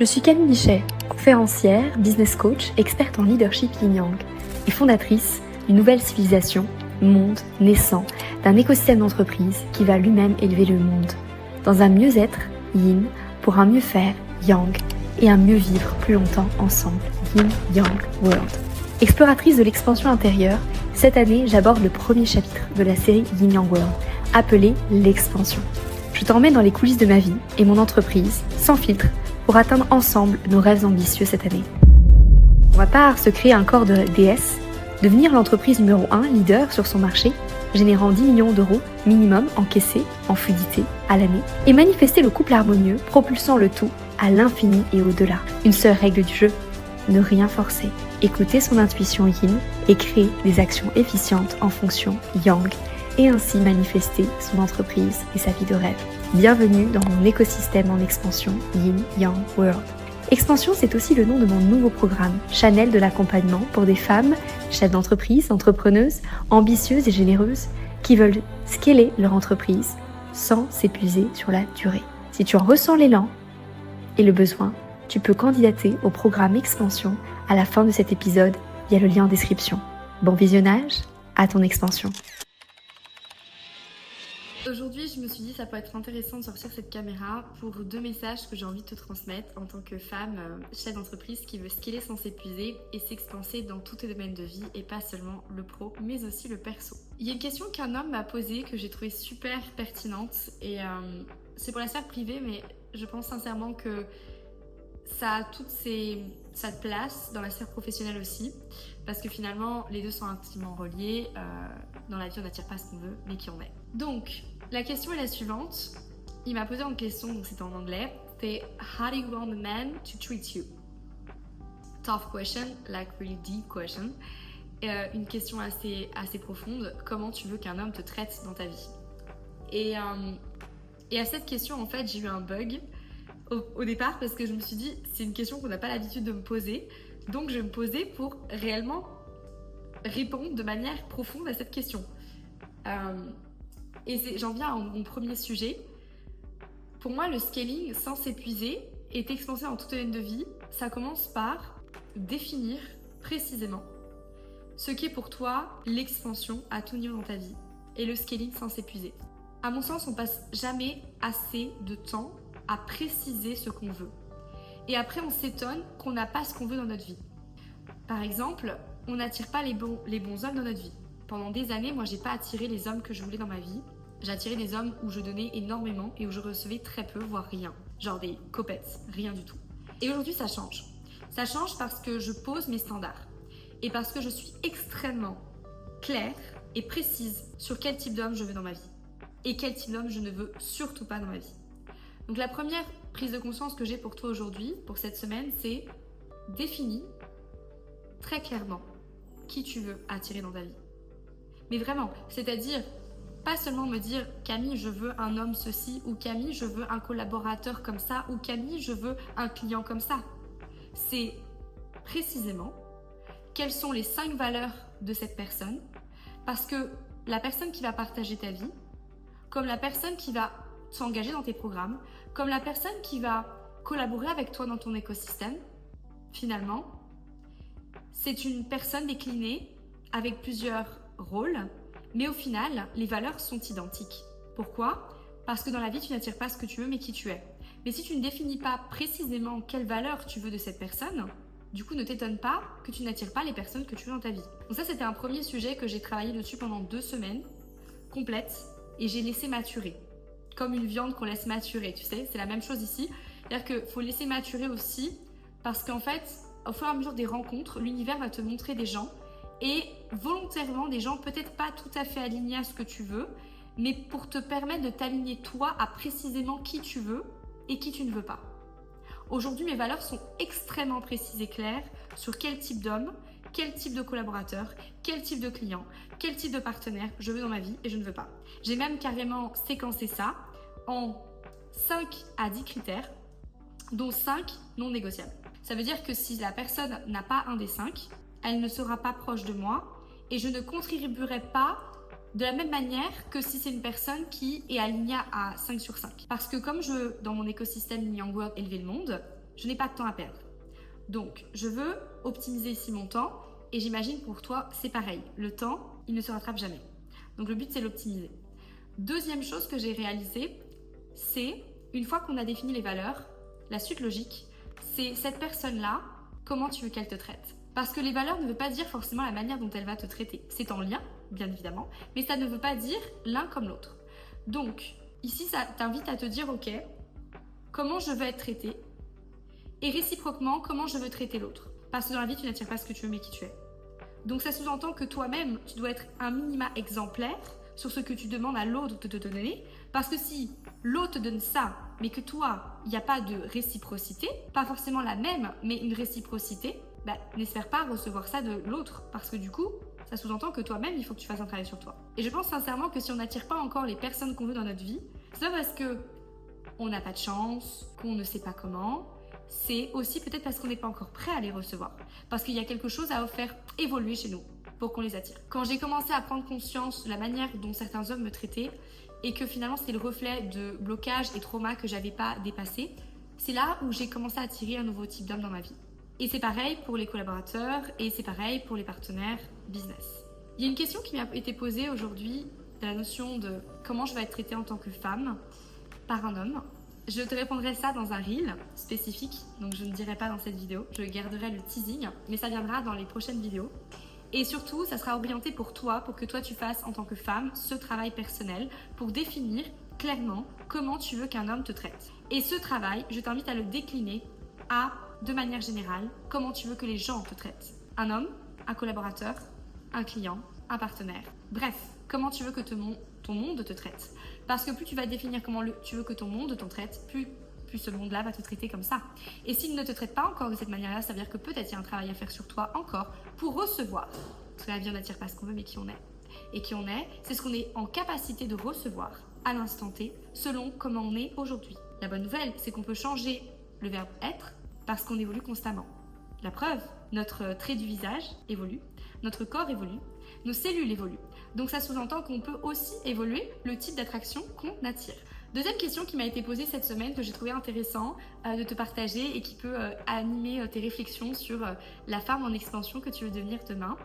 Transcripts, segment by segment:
Je suis Camille Michet, conférencière, business coach, experte en leadership yin-yang et fondatrice d'une nouvelle civilisation, monde naissant, d'un écosystème d'entreprise qui va lui-même élever le monde. Dans un mieux-être, yin, pour un mieux-faire, yang, et un mieux vivre plus longtemps ensemble, yin-yang world. Exploratrice de l'expansion intérieure, cette année j'aborde le premier chapitre de la série Yin-Yang World, appelé l'expansion. Je t'emmène dans les coulisses de ma vie et mon entreprise, sans filtre, pour atteindre ensemble nos rêves ambitieux cette année. Pour ma part, se créer un corps de déesse, devenir l'entreprise numéro 1 leader sur son marché, générant 10 millions d'euros minimum encaissés en fluidité à l'année, et manifester le couple harmonieux, propulsant le tout à l'infini et au-delà. Une seule règle du jeu, ne rien forcer, écouter son intuition yin et créer des actions efficientes en fonction yang, et ainsi manifester son entreprise et sa vie de rêve. Bienvenue dans mon écosystème en expansion Yin Yang World. Expansion, c'est aussi le nom de mon nouveau programme, Channel de l'accompagnement pour des femmes, chefs d'entreprise, entrepreneuses, ambitieuses et généreuses, qui veulent scaler leur entreprise sans s'épuiser sur la durée. Si tu en ressens l'élan et le besoin, tu peux candidater au programme Expansion à la fin de cet épisode via le lien en description. Bon visionnage, à ton expansion. Aujourd'hui, je me suis dit que ça pourrait être intéressant de sortir cette caméra pour deux messages que j'ai envie de te transmettre en tant que femme, chef d'entreprise qui veut scaler sans s'épuiser et s'expanser dans tous tes domaines de vie et pas seulement le pro, mais aussi le perso. Il y a une question qu'un homme m'a posée que j'ai trouvée super pertinente et c'est pour la sphère privée, mais je pense sincèrement que ça a toute sa place dans la sphère professionnelle aussi, parce que finalement les deux sont intimement reliés. Dans la vie on n'attire pas ce qu'on veut mais qui on est. Donc la question est la suivante. Il m'a posé une question, donc c'était en anglais. C'était how do you want a man to treat you? Tough question, like really deep question. Une question assez profonde. Comment tu veux qu'un homme te traite dans ta vie? Et à cette question en fait j'ai eu un bug au départ parce que je me suis dit c'est une question qu'on n'a pas l'habitude de me poser, donc je vais me poser pour réellement répondre de manière profonde à cette question. Et j'en viens à mon premier sujet. Pour moi, le scaling sans s'épuiser et t'expanser en tout domaine de vie, ça commence par définir précisément ce qu'est pour toi l'expansion à tout niveau dans ta vie et le scaling sans s'épuiser. À mon sens, on passe jamais assez de temps à préciser ce qu'on veut. Et après, on s'étonne qu'on n'a pas ce qu'on veut dans notre vie. Par exemple, on n'attire pas les bons hommes dans notre vie. Pendant des années, moi, j'ai pas attiré les hommes que je voulais dans ma vie. J'ai attiré des hommes où je donnais énormément et où je recevais très peu, voire rien. Genre des copettes, rien du tout. Et aujourd'hui, ça change. Ça change parce que je pose mes standards. Et parce que je suis extrêmement claire et précise sur quel type d'homme je veux dans ma vie. Et quel type d'homme je ne veux surtout pas dans ma vie. Donc la première prise de conscience que j'ai pour toi aujourd'hui, pour cette semaine, c'est définis très clairement qui tu veux attirer dans ta vie. Mais vraiment, c'est-à-dire pas seulement me dire Camille, je veux un homme ceci, ou Camille, je veux un collaborateur comme ça, ou Camille, je veux un client comme ça. C'est précisément quelles sont les 5 valeurs de cette personne, parce que la personne qui va partager ta vie, comme la personne qui va s'engager dans tes programmes, comme la personne qui va collaborer avec toi dans ton écosystème, finalement, c'est une personne déclinée avec plusieurs rôles, mais au final, les valeurs sont identiques. Pourquoi? Parce que dans la vie, tu n'attires pas ce que tu veux, mais qui tu es. Mais si tu ne définis pas précisément quelle valeur tu veux de cette personne, du coup, ne t'étonne pas que tu n'attires pas les personnes que tu veux dans ta vie. Donc ça, c'était un premier sujet que j'ai travaillé dessus pendant 2 semaines complètes et j'ai laissé maturer. Comme une viande qu'on laisse maturer, tu sais, c'est la même chose ici. C'est-à-dire qu'il faut laisser maturer aussi parce qu'en fait, au fur et à mesure des rencontres, l'univers va te montrer des gens et volontairement des gens peut-être pas tout à fait alignés à ce que tu veux, mais pour te permettre de t'aligner toi à précisément qui tu veux et qui tu ne veux pas. Aujourd'hui, mes valeurs sont extrêmement précises et claires sur quel type d'homme, quel type de collaborateur, quel type de client, quel type de partenaire je veux dans ma vie et je ne veux pas. J'ai même carrément séquencé ça en 5 à 10 critères, dont 5 non négociables. Ça veut dire que si la personne n'a pas un des 5, elle ne sera pas proche de moi et je ne contribuerai pas de la même manière que si c'est une personne qui est alignée à 5 sur 5. Parce que comme je veux, dans mon écosystème Yin Yang World, élever le monde, Je n'ai pas de temps à perdre. Donc, je veux optimiser ici mon temps et j'imagine pour toi, c'est pareil. Le temps, il ne se rattrape jamais. Donc, le but, c'est l'optimiser. Deuxième chose que j'ai réalisée, c'est une fois qu'on a défini les valeurs, la suite logique, c'est cette personne-là, comment tu veux qu'elle te traite. Parce que les valeurs ne veut pas dire forcément la manière dont elle va te traiter. C'est en lien, bien évidemment, mais ça ne veut pas dire l'un comme l'autre. Donc, ici, ça t'invite à te dire, ok, comment je veux être traité et réciproquement, comment je veux traiter l'autre. Parce que dans la vie, tu n'attires pas ce que tu veux, mais qui tu es. Donc, ça sous-entend que toi-même, tu dois être un minima exemplaire sur ce que tu demandes à l'autre de te donner. Parce que si l'autre te donne ça, mais que toi, il n'y a pas de réciprocité, pas forcément la même, mais une réciprocité, n'espère pas recevoir ça de l'autre. Parce que du coup, ça sous-entend que toi-même, il faut que tu fasses un travail sur toi. Et je pense sincèrement que si on n'attire pas encore les personnes qu'on veut dans notre vie, c'est pas parce qu'on n'a pas de chance, qu'on ne sait pas comment, c'est aussi peut-être parce qu'on n'est pas encore prêt à les recevoir. Parce qu'il y a quelque chose à faire évoluer chez nous pour qu'on les attire. Quand j'ai commencé à prendre conscience de la manière dont certains hommes me traitaient et que finalement c'était le reflet de blocages et traumas que j'avais pas dépassés, c'est là où j'ai commencé à attirer un nouveau type d'homme dans ma vie. Et c'est pareil pour les collaborateurs et c'est pareil pour les partenaires business. Il y a une question qui m'a été posée aujourd'hui de la notion de comment je vais être traitée en tant que femme par un homme. Je te répondrai ça dans un reel spécifique, donc je ne dirai pas dans cette vidéo, je garderai le teasing, mais ça viendra dans les prochaines vidéos. Et surtout, ça sera orienté pour toi, pour que toi tu fasses en tant que femme ce travail personnel pour définir clairement comment tu veux qu'un homme te traite. Et ce travail, je t'invite à le décliner à, de manière générale, comment tu veux que les gens te traitent. Un homme, un collaborateur, un client, un partenaire. Bref, comment tu veux que ton monde te traite. Parce que plus tu vas définir comment tu veux que ton monde te traite, plus ce monde-là va te traiter comme ça. Et s'il ne te traite pas encore de cette manière-là, ça veut dire que peut-être il y a un travail à faire sur toi encore pour recevoir. Parce que la vie, on n'attire pas ce qu'on veut, mais qui on est. Et qui on est, c'est ce qu'on est en capacité de recevoir à l'instant T, selon comment on est aujourd'hui. La bonne nouvelle, c'est qu'on peut changer le verbe être parce qu'on évolue constamment. La preuve, notre trait du visage évolue, notre corps évolue, nos cellules évoluent. Donc ça sous-entend qu'on peut aussi évoluer le type d'attraction qu'on attire. Deuxième question qui m'a été posée cette semaine que j'ai trouvé intéressant de te partager et qui peut animer tes réflexions sur la femme en expansion que tu veux devenir demain,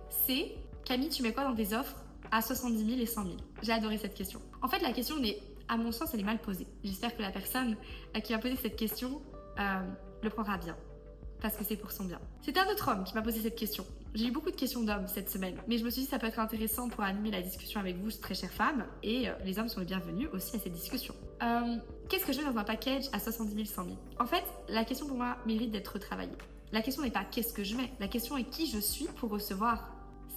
c'est Camille, tu mets quoi dans tes offres à 70 000 et 100 000 ? J'ai adoré cette question. En fait, la question à mon sens, elle est mal posée. J'espère que la personne qui m'a posé cette question le prendra bien. Parce que c'est pour son bien. C'est un autre homme qui m'a posé cette question. J'ai eu beaucoup de questions d'hommes cette semaine, mais je me suis dit que ça peut être intéressant pour animer la discussion avec vous, très chères femmes, et les hommes sont les bienvenus aussi à cette discussion. Qu'est-ce que je mets dans un package à 70 000, 100 000 ? En fait, la question pour moi mérite d'être retravaillée. La question n'est pas qu'est-ce que je mets, la question est qui je suis pour recevoir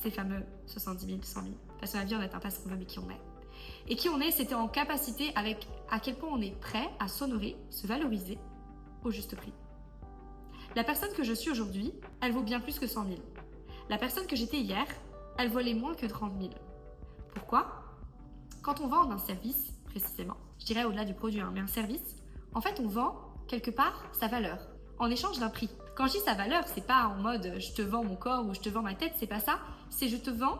ces fameux 70 000, 100 000. Parce que la vie, on n'atteint pas ce qu'on veut, mais qui on est. Et qui on est, c'était en capacité avec à quel point on est prêt à s'honorer, se valoriser au juste prix. La personne que je suis aujourd'hui, elle vaut bien plus que 100 000. La personne que j'étais hier, elle valait moins que 30 000. Pourquoi ? Quand on vend un service, précisément, je dirais au-delà du produit, mais un service, en fait, on vend quelque part sa valeur, en échange d'un prix. Quand je dis sa valeur, c'est pas en mode je te vends mon corps ou je te vends ma tête, c'est pas ça. C'est je te vends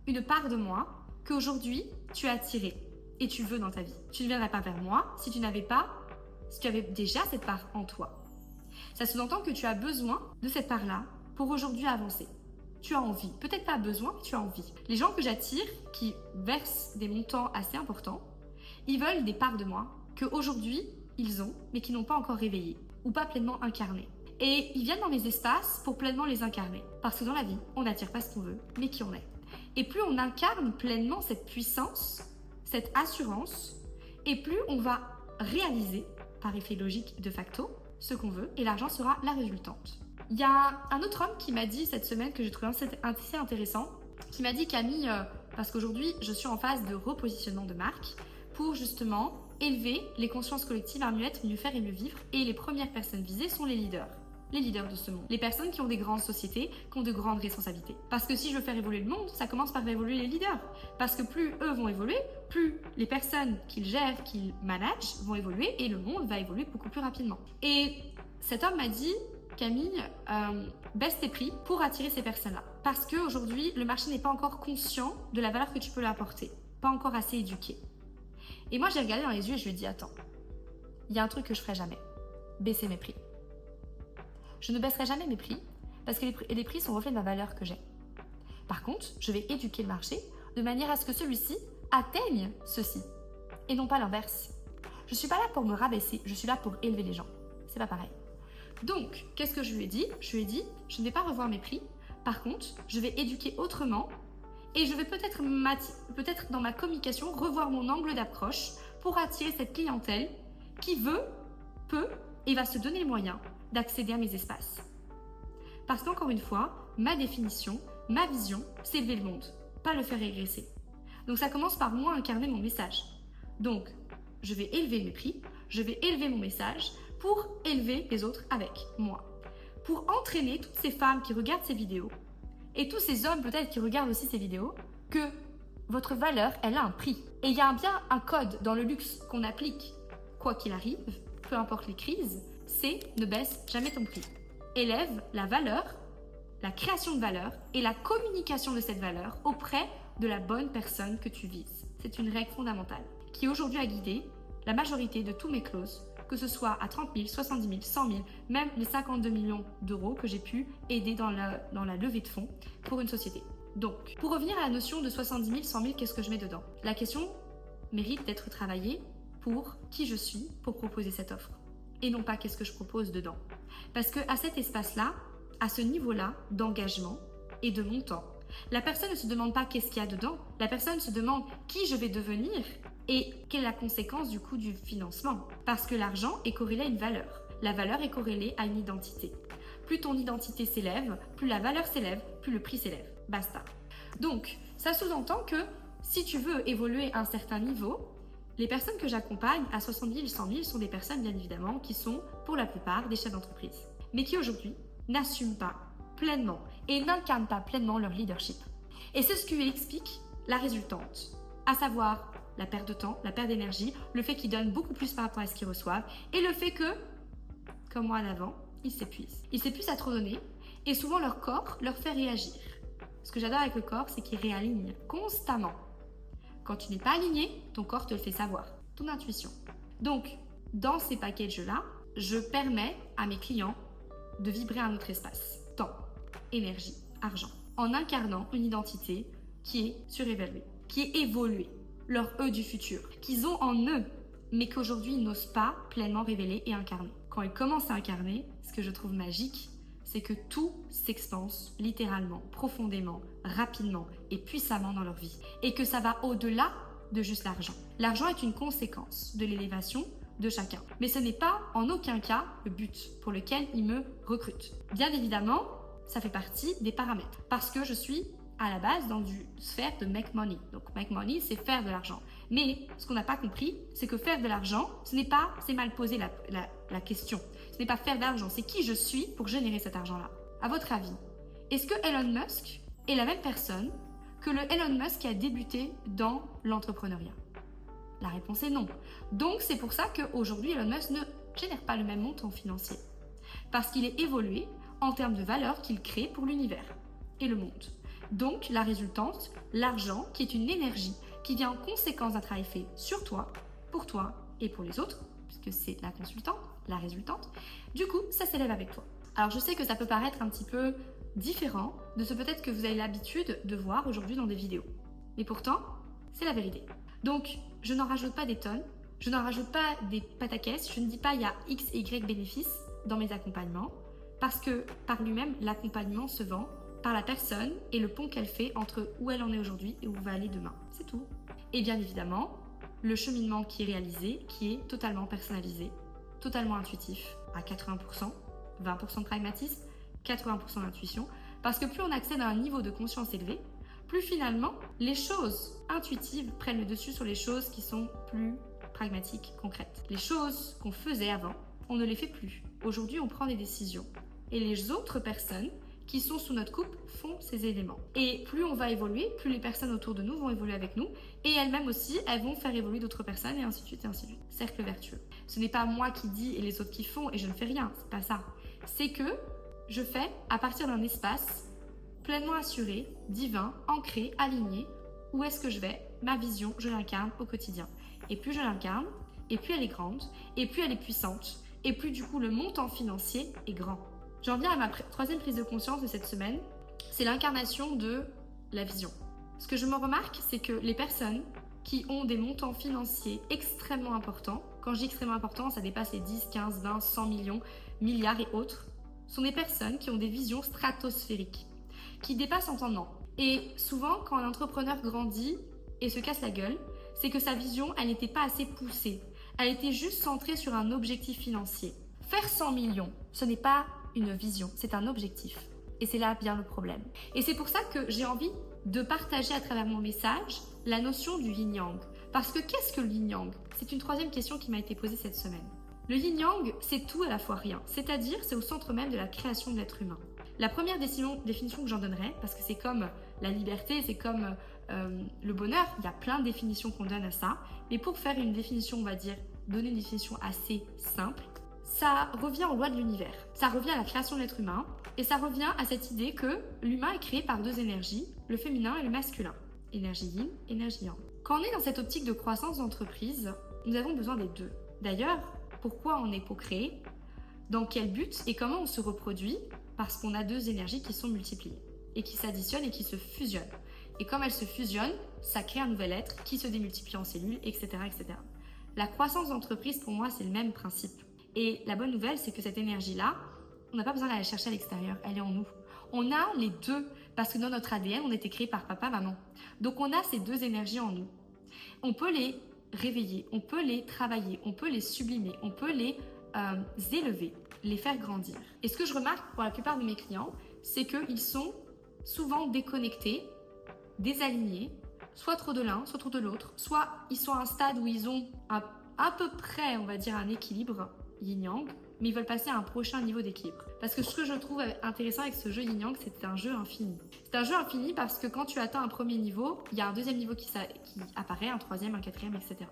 une part de moi qu'aujourd'hui tu as attirée et tu veux dans ta vie. Tu ne viendrais pas vers moi si tu avais déjà cette part en toi. Ça sous-entend que tu as besoin de cette part-là pour aujourd'hui avancer. Tu as envie, peut-être pas besoin, mais tu as envie. Les gens que j'attire, qui versent des montants assez importants, ils veulent des parts de moi qu'aujourd'hui ils ont, mais qui n'ont pas encore réveillées ou pas pleinement incarnées. Et ils viennent dans mes espaces pour pleinement les incarner. Parce que dans la vie, on n'attire pas ce qu'on veut, mais qui on est. Et plus on incarne pleinement cette puissance, cette assurance, et plus on va réaliser, par effet logique de facto, ce qu'on veut, et l'argent sera la résultante. Il y a un autre homme qui m'a dit cette semaine, que j'ai trouvé assez intéressant, qui m'a dit Camille, parce qu'aujourd'hui je suis en phase de repositionnement de marque pour justement élever les consciences collectives à mieux être, mieux faire et mieux vivre, et les premières personnes visées sont les leaders de ce monde, les personnes qui ont des grandes sociétés, qui ont de grandes responsabilités. Parce que si je veux faire évoluer le monde, ça commence par faire évoluer les leaders, parce que plus eux vont évoluer, plus les personnes qu'ils gèrent, qu'ils managent vont évoluer, et le monde va évoluer beaucoup plus rapidement. Et cet homme m'a dit Camille, baisse tes prix pour attirer ces personnes-là. Parce qu'aujourd'hui, le marché n'est pas encore conscient de la valeur que tu peux lui apporter. Pas encore assez éduqué. Et moi, j'ai regardé dans les yeux et je lui ai dit, attends, il y a un truc que je ferai jamais. Baisser mes prix. je ne baisserai jamais mes prix parce que les prix sont reflet de ma valeur que j'ai. Par contre, je vais éduquer le marché de manière à ce que celui-ci atteigne ceci et non pas l'inverse. Je ne suis pas là pour me rabaisser, je suis là pour élever les gens. C'est pas pareil. Donc, qu'est-ce que je lui ai dit? Je lui ai dit, je ne vais pas revoir mes prix. Par contre, je vais éduquer autrement et je vais peut-être dans ma communication revoir mon angle d'approche pour attirer cette clientèle qui veut, peut et va se donner les moyens d'accéder à mes espaces. Parce qu'encore une fois, ma définition, ma vision, c'est élever le monde, pas le faire régresser. Donc ça commence par moi incarner mon message. Donc, je vais élever mes prix, je vais élever mon message pour élever les autres avec moi. Pour entraîner toutes ces femmes qui regardent ces vidéos et tous ces hommes peut-être qui regardent aussi ces vidéos, que votre valeur, elle a un prix. Et il y a bien un code dans le luxe qu'on applique, quoi qu'il arrive, peu importe les crises, c'est ne baisse jamais ton prix. Élève la valeur, la création de valeur et la communication de cette valeur auprès de la bonne personne que tu vises. C'est une règle fondamentale qui aujourd'hui a guidé la majorité de tous mes closes, que ce soit à 30 000, 70 000, 100 000, même les 52 millions d'euros que j'ai pu aider dans la levée de fonds pour une société. Donc, pour revenir à la notion de 70 000, 100 000, qu'est-ce que je mets dedans? La question mérite d'être travaillée pour qui je suis pour proposer cette offre et non pas qu'est-ce que je propose dedans. Parce qu'à cet espace-là, à ce niveau-là d'engagement et de montant, la personne ne se demande pas qu'est-ce qu'il y a dedans, la personne se demande qui je vais devenir et quelle est la conséquence du coût du financement. Parce que l'argent est corrélé à une valeur. La valeur est corrélée à une identité. Plus ton identité s'élève, plus la valeur s'élève, plus le prix s'élève. Basta. Donc, ça sous-entend que si tu veux évoluer à un certain niveau, les personnes que j'accompagne à 70 000, 100 000 sont des personnes, bien évidemment, qui sont, pour la plupart, des chefs d'entreprise. Mais qui, aujourd'hui, n'assument pas pleinement et n'incarnent pas pleinement leur leadership. Et c'est ce qui explique la résultante, à savoir la perte de temps, la perte d'énergie, le fait qu'ils donnent beaucoup plus par rapport à ce qu'ils reçoivent et le fait que, comme moi en avant, ils s'épuisent. Ils s'épuisent à trop donner et souvent leur corps leur fait réagir. Ce que j'adore avec le corps, c'est qu'il réaligne constamment. Quand tu n'es pas aligné, ton corps te le fait savoir, ton intuition. Donc, dans ces packages-là, je permets à mes clients de vibrer un autre espace. Temps, énergie, argent. En incarnant une identité qui est surévaluée, qui est évoluée, leur eux du futur, qu'ils ont en eux, mais qu'aujourd'hui ils n'osent pas pleinement révéler et incarner. Quand ils commencent à incarner, ce que je trouve magique, c'est que tout s'expanse littéralement, profondément, rapidement et puissamment dans leur vie. Et que ça va au-delà de juste l'argent. L'argent est une conséquence de l'élévation de chacun. Mais ce n'est pas en aucun cas le but pour lequel ils me recrutent. Bien évidemment, ça fait partie des paramètres. Parce que je suis à la base dans une sphère de make money. Donc make money, c'est faire de l'argent. Mais ce qu'on n'a pas compris, c'est que faire de l'argent, ce n'est pas, c'est mal posé la question. Ce n'est pas faire de l'argent, c'est qui je suis pour générer cet argent-là. À votre avis, est-ce que Elon Musk est la même personne que le Elon Musk qui a débuté dans l'entrepreneuriat? La réponse est non. Donc c'est pour ça qu'aujourd'hui Elon Musk ne génère pas le même montant financier. Parce qu'il est évolué en termes de valeur qu'il crée pour l'univers et le monde. Donc la résultante, l'argent qui est une énergie qui vient en conséquence d'un travail fait sur toi, pour toi et pour les autres, puisque c'est la consultante, la résultante, du coup ça s'élève avec toi. Alors je sais que ça peut paraître un petit peu différent de ce peut-être que vous avez l'habitude de voir aujourd'hui dans des vidéos. Mais pourtant, c'est la vérité. Donc je n'en rajoute pas des tonnes, je n'en rajoute pas des pataquès, je ne dis pas il y a X et Y bénéfices dans mes accompagnements, parce que par lui-même, l'accompagnement se vend par la personne et le pont qu'elle fait entre où elle en est aujourd'hui et où va aller demain. C'est tout. Et bien évidemment, le cheminement qui est réalisé, qui est totalement personnalisé, totalement intuitif, à 80%, 20% de pragmatisme, 80% d'intuition, parce que plus on accède à un niveau de conscience élevé, plus finalement, les choses intuitives prennent le dessus sur les choses qui sont plus pragmatiques, concrètes. Les choses qu'on faisait avant, on ne les fait plus. Aujourd'hui, on prend des décisions. Et les autres personnes qui sont sous notre coupe font ces éléments. Et plus on va évoluer, plus les personnes autour de nous vont évoluer avec nous. Et elles-mêmes aussi, elles vont faire évoluer d'autres personnes et ainsi de suite et ainsi de suite. Cercle vertueux. Ce n'est pas moi qui dis et les autres qui font et je ne fais rien. C'est pas ça. C'est que je fais à partir d'un espace pleinement assuré, divin, ancré, aligné. Où est-ce que je vais? Ma vision, je l'incarne au quotidien. Et plus je l'incarne, et plus elle est grande, et plus elle est puissante, et plus du coup le montant financier est grand. J'en viens à ma troisième prise de conscience de cette semaine, c'est l'incarnation de la vision. Ce que je me remarque, c'est que les personnes qui ont des montants financiers extrêmement importants, quand je dis extrêmement importants, ça dépasse les 10, 15, 20, 100 millions, milliards et autres, sont des personnes qui ont des visions stratosphériques, qui dépassent entendement. Et souvent, quand un entrepreneur grandit et se casse la gueule, c'est que sa vision, elle n'était pas assez poussée. Elle était juste centrée sur un objectif financier. Faire 100 millions, ce n'est pas une vision, c'est un objectif. Et c'est là bien le problème. Et c'est pour ça que j'ai envie de partager à travers mon message la notion du yin-yang. Parce que qu'est-ce que le yin-yang? C'est une troisième question qui m'a été posée cette semaine. Le yin-yang, c'est tout à la fois rien. C'est-à-dire, c'est au centre même de la création de l'être humain. La première définition que j'en donnerais, parce que c'est comme la liberté, c'est comme le bonheur, il y a plein de définitions qu'on donne à ça. Mais pour faire une définition, on va dire, donner une définition assez simple, ça revient aux lois de l'univers. Ça revient à la création de l'être humain et ça revient à cette idée que l'humain est créé par deux énergies, le féminin et le masculin. Énergie yin, énergie yang. Quand on est dans cette optique de croissance d'entreprise, nous avons besoin des deux. D'ailleurs, pourquoi on est pour créer? Dans quel but et comment on se reproduit? Parce qu'on a deux énergies qui sont multipliées et qui s'additionnent et qui se fusionnent. Et comme elles se fusionnent, ça crée un nouvel être qui se démultiplie en cellules, etc., etc. La croissance d'entreprise, pour moi, c'est le même principe. Et la bonne nouvelle, c'est que cette énergie-là, on n'a pas besoin d'aller la chercher à l'extérieur, elle est en nous. On a les deux, parce que dans notre ADN, on a été créé par papa, maman. Donc on a ces deux énergies en nous. On peut les réveiller, on peut les travailler, on peut les sublimer, on peut les élever, les faire grandir. Et ce que je remarque pour la plupart de mes clients, c'est qu'ils sont souvent déconnectés, désalignés, soit trop de l'un, soit trop de l'autre, soit ils sont à un stade où ils ont à peu près, on va dire, un équilibre yin-yang, mais ils veulent passer à un prochain niveau d'équilibre. Parce que ce que je trouve intéressant avec ce jeu yin-yang, c'est un jeu infini. C'est un jeu infini parce que quand tu atteins un premier niveau, il y a un deuxième niveau qui apparaît, un troisième, un quatrième, etc.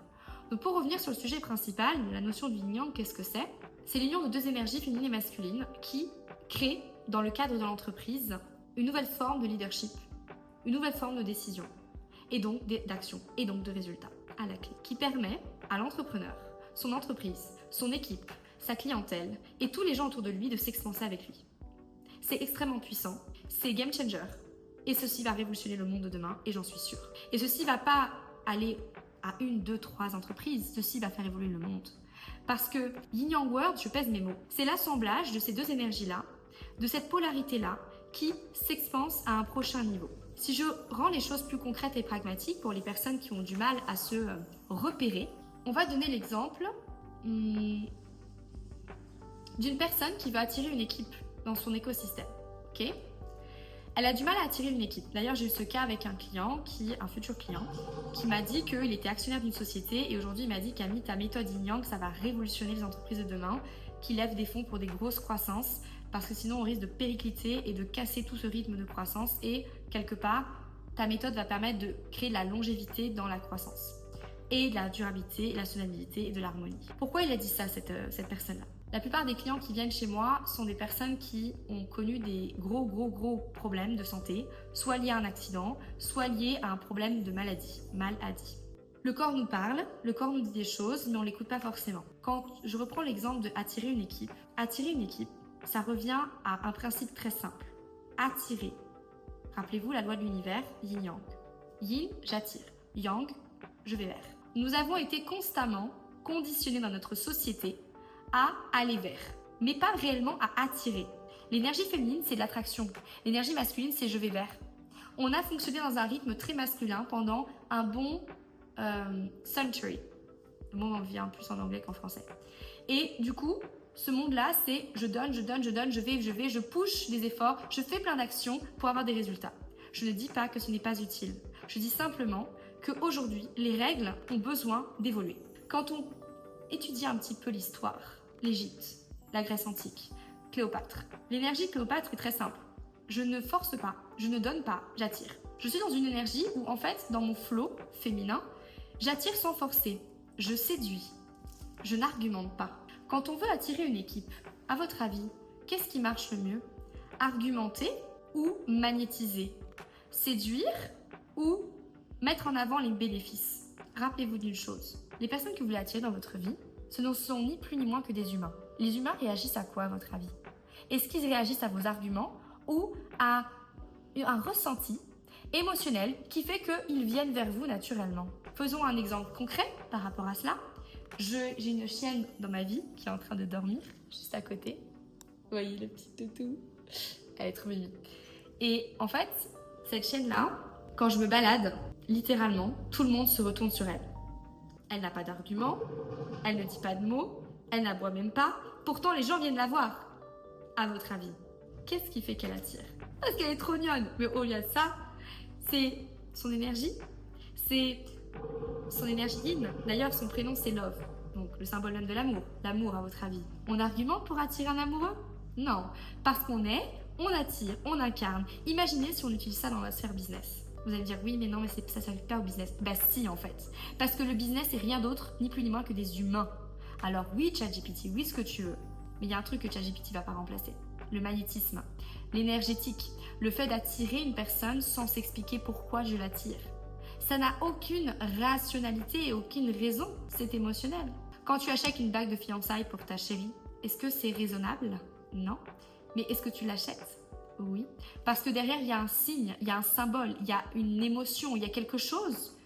Donc pour revenir sur le sujet principal, la notion du yin-yang, qu'est-ce que c'est? C'est l'union de deux énergies féminines et masculines qui crée, dans le cadre de l'entreprise, une nouvelle forme de leadership, une nouvelle forme de décision, et donc d'action, et donc de résultats à la clé, qui permet à l'entrepreneur, son entreprise, son équipe, sa clientèle et tous les gens autour de lui de s'expanser avec lui. C'est extrêmement puissant, c'est game changer et ceci va révolutionner le monde de demain et j'en suis sûre. Et ceci va pas aller à 1, 2, 3 entreprises, ceci va faire évoluer le monde. Parce que Yin Yang World, je pèse mes mots, c'est l'assemblage de ces deux énergies-là, de cette polarité-là qui s'expanse à un prochain niveau. Si je rends les choses plus concrètes et pragmatiques pour les personnes qui ont du mal à se repérer, on va donner l'exemple d'une personne qui va attirer une équipe dans son écosystème. Ok? Elle a du mal à attirer une équipe. D'ailleurs, j'ai eu ce cas avec un futur client, qui m'a dit qu'il était actionnaire d'une société et aujourd'hui il m'a dit Camille, ta méthode Yin Yang, ça va révolutionner les entreprises de demain, qui lèvent des fonds pour des grosses croissances, parce que sinon on risque de péricliter et de casser tout ce rythme de croissance et quelque part, ta méthode va permettre de créer de la longévité dans la croissance et de la durabilité, la solidité et de l'harmonie. Pourquoi il a dit ça, cette personne-là? La plupart des clients qui viennent chez moi sont des personnes qui ont connu des gros problèmes de santé, soit liés à un accident, soit liés à un problème de maladie. Le corps nous parle, le corps nous dit des choses, mais on ne l'écoute pas forcément. Quand je reprends l'exemple de attirer une équipe, ça revient à un principe très simple. Attirer. Rappelez-vous la loi de l'univers, yin-yang. Yin, j'attire. Yang, je vais vers. Nous avons été constamment conditionnés dans notre société à aller vers, mais pas réellement à attirer. L'énergie féminine, c'est de l'attraction. L'énergie masculine, c'est je vais vers. On a fonctionné dans un rythme très masculin pendant un bon century. Le mot m'en vient plus en anglais qu'en français. Et du coup, ce monde-là, c'est je donne, je push des efforts, je fais plein d'actions pour avoir des résultats. Je ne dis pas que ce n'est pas utile. Je dis simplement qu'aujourd'hui, les règles ont besoin d'évoluer. Quand on étudie un petit peu l'histoire, l'Égypte, la Grèce antique, Cléopâtre. L'énergie Cléopâtre est très simple. Je ne force pas, je ne donne pas, j'attire. Je suis dans une énergie où en fait, dans mon flow féminin, j'attire sans forcer, je séduis, je n'argumente pas. Quand on veut attirer une équipe, à votre avis, qu'est-ce qui marche le mieux? Argumenter ou magnétiser? Séduire ou mettre en avant les bénéfices? Rappelez-vous d'une chose, les personnes que vous voulez attirer dans votre vie, ce ne sont ni plus ni moins que des humains. Les humains réagissent à quoi, à votre avis? Est-ce qu'ils réagissent à vos arguments ou à un ressenti émotionnel qui fait qu'ils viennent vers vous naturellement? Faisons un exemple concret par rapport à cela. J'ai une chienne dans ma vie qui est en train de dormir juste à côté. Vous voyez le petit toutou? Elle est trop mignonne. Et en fait, cette chienne-là, quand je me balade, littéralement, tout le monde se retourne sur elle. Elle n'a pas d'argument, elle ne dit pas de mots, elle n'aboie même pas. Pourtant, les gens viennent la voir. À votre avis, qu'est-ce qui fait qu'elle attire? Parce qu'elle est trop mignonne. Mais au lieu de ça, c'est son énergie. C'est son énergie yin. D'ailleurs, son prénom, c'est Love. Donc, le symbole même de l'amour. L'amour, à votre avis. On argumente pour attirer un amoureux? Non. Parce on attire, on incarne. Imaginez si on utilise ça dans la sphère business. Vous allez me dire, oui, mais non, mais ça ne s'applique pas au business. Bah si, en fait. Parce que le business, c'est rien d'autre, ni plus ni moins que des humains. Alors oui, ChatGPT, oui, ce que tu veux. Mais il y a un truc que ChatGPT ne va pas remplacer. Le magnétisme, l'énergétique, le fait d'attirer une personne sans s'expliquer pourquoi je l'attire. Ça n'a aucune rationalité et aucune raison, c'est émotionnel. Quand tu achètes une bague de fiançailles pour ta chérie, est-ce que c'est raisonnable? Non. Mais est-ce que tu l'achètes? Oui. Parce que derrière, il y a un signe, il y a un symbole, il y a une émotion, il y a quelque chose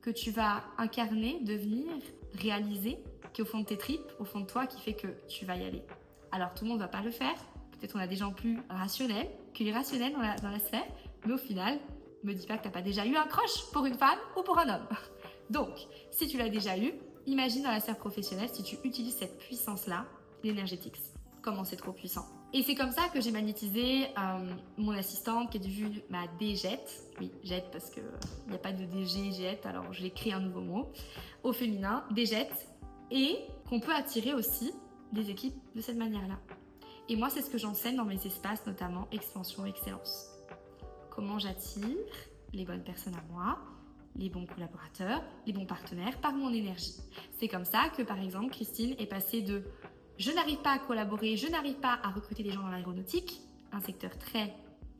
que tu vas incarner, devenir, réaliser, qui est au fond de tes tripes, au fond de toi, qui fait que tu vas y aller. Alors, tout le monde ne va pas le faire. Peut-être on a des gens plus rationnels que irrationnels dans la sphère. Mais au final, me dis pas que tu n'as pas déjà eu un crush pour une femme ou pour un homme. Donc, si tu l'as déjà eu, imagine dans la sphère professionnelle, si tu utilises cette puissance-là, l'énergétique. Comment c'est trop puissant. Et c'est comme ça que j'ai magnétisé mon assistante qui est devenue ma DJette. Oui, jette parce qu'il n'y a pas de DG, jette, alors j'ai créé un nouveau mot. Au féminin, DJette. Et qu'on peut attirer aussi des équipes de cette manière-là. Et moi, c'est ce que j'enseigne dans mes espaces, notamment Expansion Excellence. Comment j'attire les bonnes personnes à moi, les bons collaborateurs, les bons partenaires par mon énergie. C'est comme ça que, par exemple, Christine est passée de « je n'arrive pas à collaborer, je n'arrive pas à recruter des gens dans l'aéronautique », un secteur très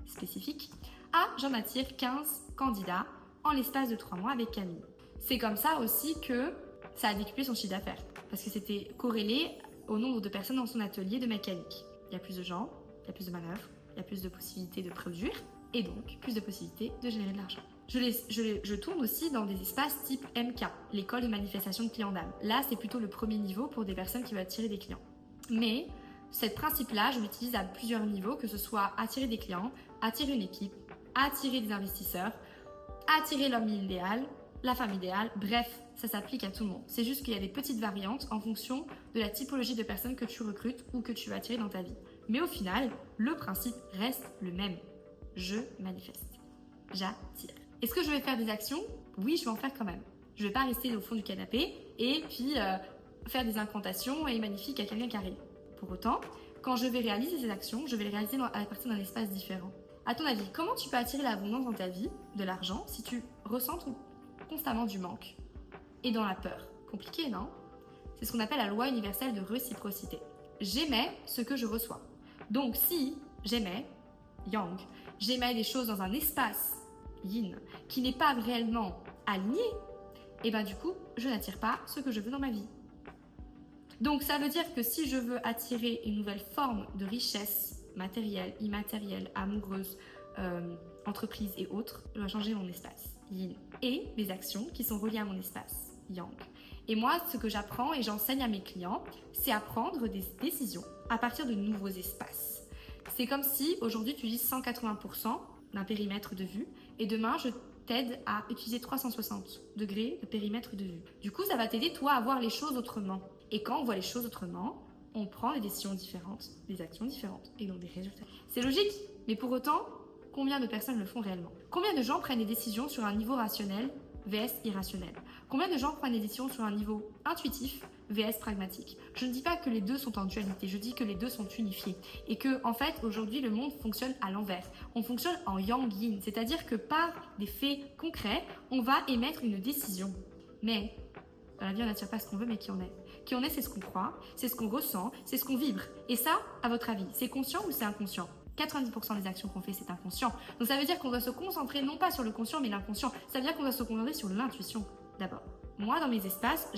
spécifique, à « j'en attire 15 candidats en l'espace de 3 mois avec Camille ». C'est comme ça aussi que ça a décuplé son chiffre d'affaires, parce que c'était corrélé au nombre de personnes dans son atelier de mécanique. Il y a plus de gens, il y a plus de manœuvres, il y a plus de possibilités de produire, et donc plus de possibilités de générer de l'argent. Je tourne aussi dans des espaces type MK, l'école de manifestation de clients d'âme. Là, c'est plutôt le premier niveau pour des personnes qui veulent attirer des clients. Mais ce principe-là, je l'utilise à plusieurs niveaux, que ce soit attirer des clients, attirer une équipe, attirer des investisseurs, attirer l'homme idéal, la femme idéale, bref, ça s'applique à tout le monde. C'est juste qu'il y a des petites variantes en fonction de la typologie de personnes que tu recrutes ou que tu vas attirer dans ta vie. Mais au final, le principe reste le même. Je manifeste. J'attire. Est-ce que je vais faire des actions? Oui, je vais en faire quand même. Je ne vais pas rester au fond du canapé et puis faire des incantations et magnifiques à quelqu'un qui arrive. Pour autant, quand je vais réaliser ces actions, je vais les réaliser à partir d'un espace différent. À ton avis, comment tu peux attirer l'abondance dans ta vie, de l'argent, si tu ressens constamment du manque et dans la peur? Compliqué, non? C'est ce qu'on appelle la loi universelle de réciprocité. J'émets ce que je reçois. Donc si j'émets, yang, j'émets des choses dans un espace, yin, qui n'est pas réellement aligné, et bien du coup, je n'attire pas ce que je veux dans ma vie. Donc ça veut dire que si je veux attirer une nouvelle forme de richesse matérielle, immatérielle, amoureuse, entreprise et autres, je dois changer mon espace, yin, et les actions qui sont reliées à mon espace, yang. Et moi, ce que j'apprends et j'enseigne à mes clients, c'est à prendre des décisions à partir de nouveaux espaces. C'est comme si aujourd'hui tu utilises 180% d'un périmètre de vue et demain je t'aide à utiliser 360 degrés de périmètre de vue. Du coup, ça va t'aider toi à voir les choses autrement. Et quand on voit les choses autrement, on prend des décisions différentes, des actions différentes et donc des résultats. C'est logique, mais pour autant, combien de personnes le font réellement? Combien de gens prennent des décisions sur un niveau rationnel vs irrationnel? Combien de gens prennent des décisions sur un niveau intuitif vs pragmatique? Je ne dis pas que les deux sont en dualité, je dis que les deux sont unifiés. Et que, en fait, aujourd'hui, le monde fonctionne à l'envers. On fonctionne en yang-yin, c'est-à-dire que par des faits concrets, on va émettre une décision. Mais dans la vie, on n'attire pas ce qu'on veut, mais qui on est. Qui on est, c'est ce qu'on croit, c'est ce qu'on ressent, c'est ce qu'on vibre. Et ça, à votre avis, c'est conscient ou c'est inconscient? 90% des actions qu'on fait, c'est inconscient. Donc ça veut dire qu'on doit se concentrer non pas sur le conscient, mais l'inconscient. Ça veut dire qu'on doit se concentrer sur l'intuition d'abord. Moi, dans mes espaces,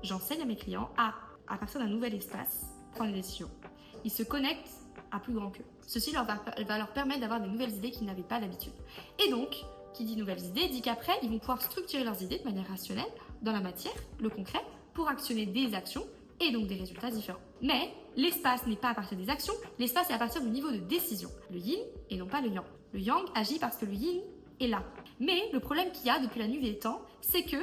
j'enseigne à mes clients à partir d'un nouvel espace, prendre des décisions. Ils se connectent à plus grand qu'eux. Ceci va leur permettre d'avoir des nouvelles idées qu'ils n'avaient pas d'habitude. Et donc, qui dit nouvelles idées, dit qu'après, ils vont pouvoir structurer leurs idées de manière rationnelle, dans la matière, le concret, pour actionner des actions et donc des résultats différents. Mais l'espace n'est pas à partir des actions, l'espace est à partir du niveau de décision. Le yin et non pas le yang. Le yang agit parce que le yin est là. Mais le problème qu'il y a depuis la nuit des temps, c'est que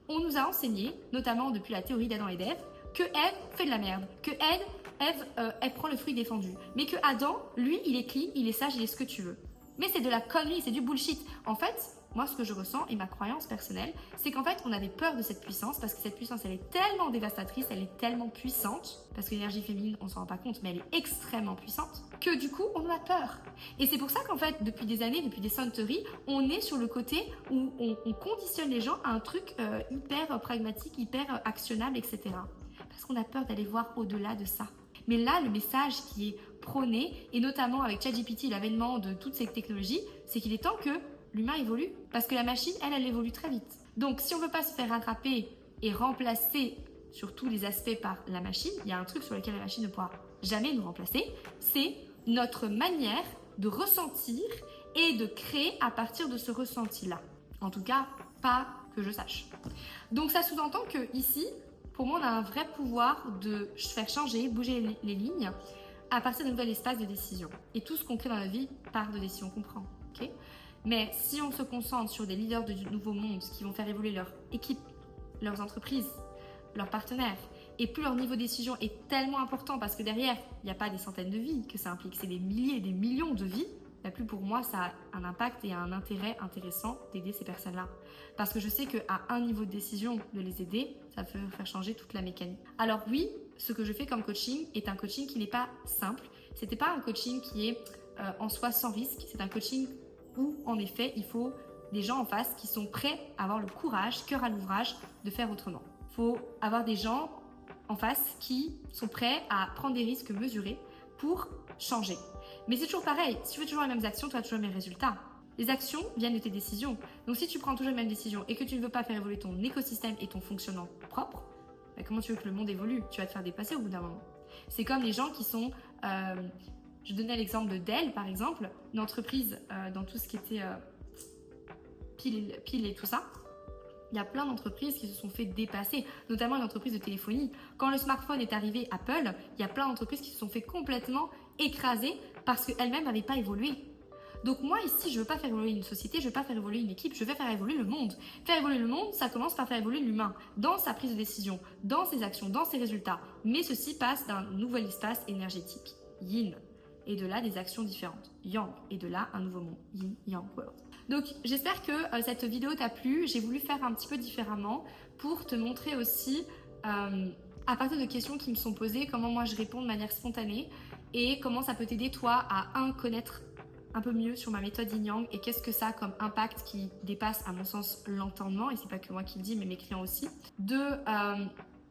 on nous a enseigné, notamment depuis la théorie d'Adam et d'Ève, que Ève fait de la merde, que Ève prend le fruit défendu, mais que Adam, lui, il est clean, il est sage, il est ce que tu veux. Mais c'est de la connerie, c'est du bullshit. En fait, moi, ce que je ressens et ma croyance personnelle, c'est qu'en fait, on avait peur de cette puissance parce que cette puissance, elle est tellement dévastatrice, elle est tellement puissante, parce que l'énergie féminine, on s'en rend pas compte, mais elle est extrêmement puissante, que du coup, on a peur. Et c'est pour ça qu'en fait, depuis des années, depuis des centuries, on est sur le côté où on conditionne les gens à un truc hyper pragmatique, hyper actionnable, etc. Parce qu'on a peur d'aller voir au-delà de ça. Mais là, le message qui est prôné, et notamment avec ChatGPT, l'avènement de toutes ces technologies, c'est qu'il est temps que l'humain évolue. Parce que la machine, elle évolue très vite. Donc, si on ne veut pas se faire rattraper et remplacer sur tous les aspects par la machine, il y a un truc sur lequel la machine ne pourra jamais nous remplacer, c'est notre manière de ressentir et de créer à partir de ce ressenti-là. En tout cas, pas que je sache. Donc, ça sous-entend que ici, pour moi, on a un vrai pouvoir de faire changer, bouger les lignes à partir d'un nouvel espace de décision. Et tout ce qu'on crée dans la vie part de décision qu'on prend. Okay. Mais si on se concentre sur des leaders du nouveau monde qui vont faire évoluer leur équipe, leurs entreprises, leurs partenaires, et plus leur niveau de décision est tellement important parce que derrière, il n'y a pas des centaines de vies que ça implique, c'est des milliers et des millions de vies, plus pour moi, ça a un impact et un intérêt intéressant d'aider ces personnes-là. Parce que je sais qu'à un niveau de décision, de les aider, ça peut faire changer toute la mécanique. Alors oui, ce que je fais comme coaching est un coaching qui n'est pas simple. C'était pas un coaching qui est en soi sans risque. C'est un coaching où, en effet, il faut des gens en face qui sont prêts à avoir le courage, cœur à l'ouvrage, de faire autrement. Il faut avoir des gens en face qui sont prêts à prendre des risques mesurés pour changer. Mais c'est toujours pareil, si tu fais toujours les mêmes actions, tu as toujours les mêmes résultats. Les actions viennent de tes décisions. Donc si tu prends toujours les mêmes décisions et que tu ne veux pas faire évoluer ton écosystème et ton fonctionnement propre, comment tu veux que le monde évolue? Tu vas te faire dépasser au bout d'un moment. C'est comme les gens qui sont... je donnais l'exemple de Dell, par exemple, une entreprise dans tout ce qui était pile et tout ça. Il y a plein d'entreprises qui se sont fait dépasser, notamment une entreprise de téléphonie. Quand le smartphone est arrivé, Apple, il y a plein d'entreprises qui se sont fait complètement écraser parce qu'elles-mêmes n'avaient pas évolué. Donc moi ici, je ne veux pas faire évoluer une société, je ne veux pas faire évoluer une équipe, je veux faire évoluer le monde. Faire évoluer le monde, ça commence par faire évoluer l'humain, dans sa prise de décision, dans ses actions, dans ses résultats. Mais ceci passe d'un nouvel espace énergétique, yin, et de là des actions différentes, yang, et de là un nouveau monde, yin, yang, world. Donc j'espère que cette vidéo t'a plu, j'ai voulu faire un petit peu différemment pour te montrer aussi, à partir de questions qui me sont posées, comment moi je réponds de manière spontanée et comment ça peut t'aider toi à connaître un peu mieux sur ma méthode yin-yang et qu'est-ce que ça a comme impact qui dépasse à mon sens l'entendement, et c'est pas que moi qui le dis mais mes clients aussi,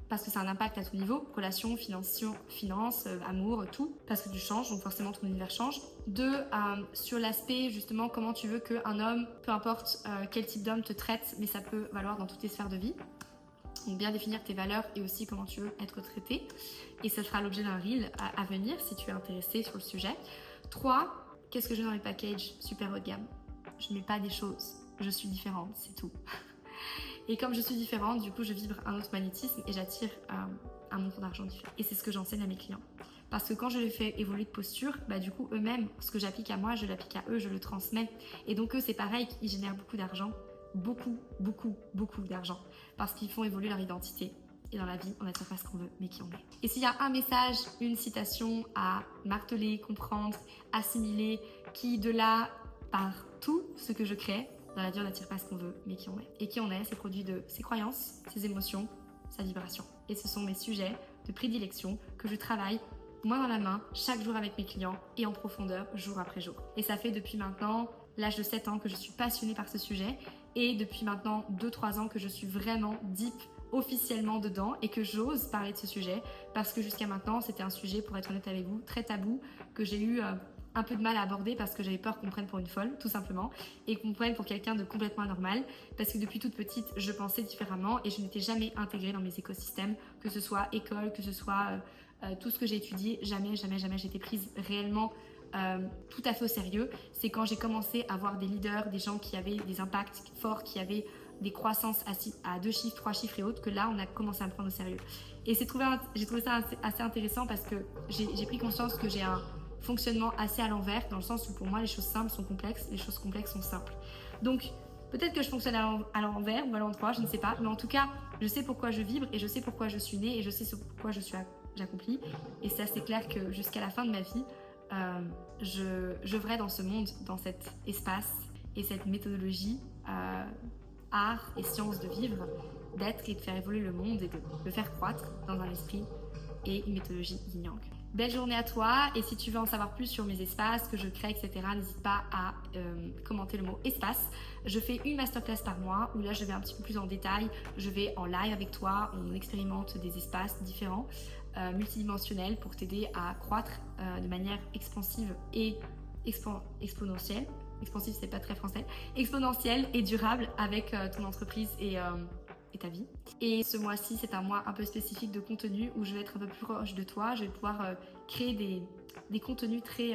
parce que c'est un impact à tout niveau, relations, finances, amour, tout, parce que tu changes, donc forcément ton univers change. Sur l'aspect justement comment tu veux qu'un homme, peu importe quel type d'homme te traite, mais ça peut valoir dans toutes tes sphères de vie. Donc bien définir tes valeurs et aussi comment tu veux être traité. Et ça fera l'objet d'un reel à venir si tu es intéressé sur le sujet. 3, qu'est-ce que j'ai dans les packages super haut de gamme? Je mets pas des choses, je suis différente, c'est tout. Et comme je suis différente, du coup je vibre un autre magnétisme et j'attire un montant d'argent différent. Et c'est ce que j'enseigne à mes clients. Parce que quand je les fais évoluer de posture, du coup eux-mêmes, ce que j'applique à moi, je l'applique à eux, je le transmets. Et donc eux c'est pareil, ils génèrent beaucoup d'argent. Beaucoup d'argent. Parce qu'ils font évoluer leur identité. Et dans la vie, on n'attire pas ce qu'on veut, mais qui on est. Et s'il y a un message, une citation à marteler, comprendre, assimiler, qui de là, par tout ce que je crée, dans la vie, on n'attire pas ce qu'on veut, mais qui on est. Et qui on est, c'est produit de ses croyances, ses émotions, sa vibration. Et ce sont mes sujets de prédilection que je travaille main dans la main, chaque jour avec mes clients et en profondeur, jour après jour. Et ça fait depuis maintenant l'âge de 7 ans que je suis passionnée par ce sujet et depuis maintenant 2-3 ans que je suis vraiment deep officiellement dedans et que j'ose parler de ce sujet parce que jusqu'à maintenant, c'était un sujet, pour être honnête avec vous, très tabou, que j'ai eu un peu de mal à aborder parce que j'avais peur qu'on me prenne pour une folle, tout simplement, et qu'on me prenne pour quelqu'un de complètement anormal, parce que depuis toute petite, je pensais différemment et je n'étais jamais intégrée dans mes écosystèmes, que ce soit école, que ce soit tout ce que j'ai étudié, jamais j'ai été prise réellement tout à fait au sérieux. C'est quand j'ai commencé à voir des leaders, des gens qui avaient des impacts forts, qui avaient des croissances à 2 chiffres, 3 chiffres et autres, que là, on a commencé à me prendre au sérieux. Et j'ai trouvé ça assez intéressant parce que j'ai pris conscience que j'ai un fonctionnement assez à l'envers, dans le sens où pour moi, les choses simples sont complexes, les choses complexes sont simples. Donc, peut-être que je fonctionne à l'envers ou à l'endroit, je ne sais pas, mais en tout cas, je sais pourquoi je vibre et je sais pourquoi je suis née et je sais pourquoi j'accomplis. Et c'est assez clair que jusqu'à la fin de ma vie, j'œuvrais dans ce monde, dans cet espace et cette méthodologie art et science de vivre, d'être et de faire évoluer le monde et de le faire croître dans un esprit et une méthodologie yin-yang. Belle journée à toi, et si tu veux en savoir plus sur mes espaces que je crée, etc., n'hésite pas à commenter le mot espace. Je fais une masterclass par mois où là je vais un petit peu plus en détail, je vais en live avec toi, on expérimente des espaces différents, multidimensionnels pour t'aider à croître de manière expansive et exponentielle. Expansif, c'est pas très français. Exponentielle et durable avec ton entreprise et ta vie. Et ce mois-ci, c'est un mois un peu spécifique de contenu où je vais être un peu plus proche de toi. Je vais pouvoir créer des contenus très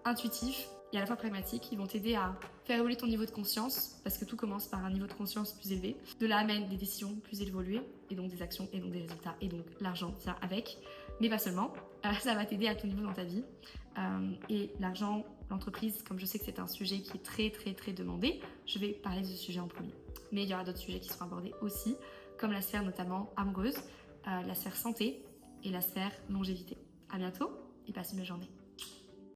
intuitifs et à la fois pragmatiques qui vont t'aider à faire évoluer ton niveau de conscience, parce que tout commence par un niveau de conscience plus élevé. De là amène des décisions plus évoluées et donc des actions et donc des résultats et donc l'argent, ça avec. Mais pas seulement. Ça va t'aider à ton niveau dans ta vie. Et l'argent, l'entreprise, comme je sais que c'est un sujet qui est très très très demandé, je vais parler de ce sujet en premier. Mais il y aura d'autres sujets qui seront abordés aussi, comme la sphère notamment amoureuse, la sphère santé et la sphère longévité. À bientôt et passe une belle journée.